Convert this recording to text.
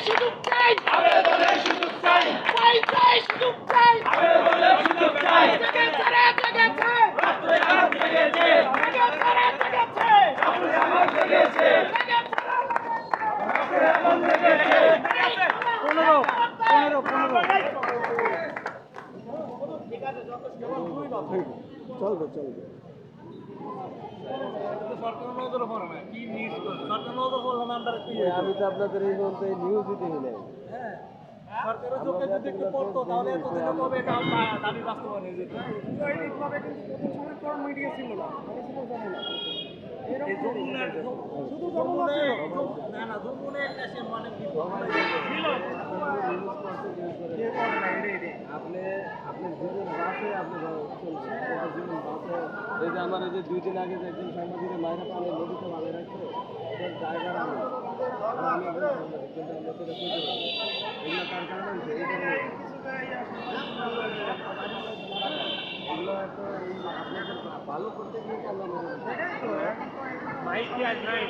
সুযোগ চাই আবেদনের সুযোগ চাই চাই সুযোগ চাই আবেদনের সুযোগ চাই জেগেছে রাত্রে আগুন লেগেছে জেগেছে রাত্রে আগুন লেগেছে রাত্রে আগুন লেগেছে 15 চলবে সরকার নজর পড়ে না কি নিউজ করে সরকার নজর পড়লে না আমরা কি আমি তো আপনাদের এই মধ্যে নিউজই দেখি নাই সরকারের চোখে যদি একটু পড়তো তাহলে এতদিনে কবে এটা দাবি বাস্তবায়ন হয়ে যেত দৈনিকভাবে কিন্তু প্রতি সময় কোন মিডিয়া ছিল না এই যমুনার শুধু যমুনা ছিল না না যমুনার দেশে মানে ছিল আপনি আপনি জীবন বাসে আপনি জীবন বাসে এই যে আমার এই যে 2 দিন আগে যে একজন সাংবাদিকের মায়েরা পালে নদীতে ভালো রাখছে ড্রাইভার আমি একজন সাংবাদিক কিন্তু আমরা সেটা করতে পারি এগুলো তার কারণে এগুলো তো এই আপনাদের ভালো করতে গিয়ে আমরা মাইক কি আজ নাই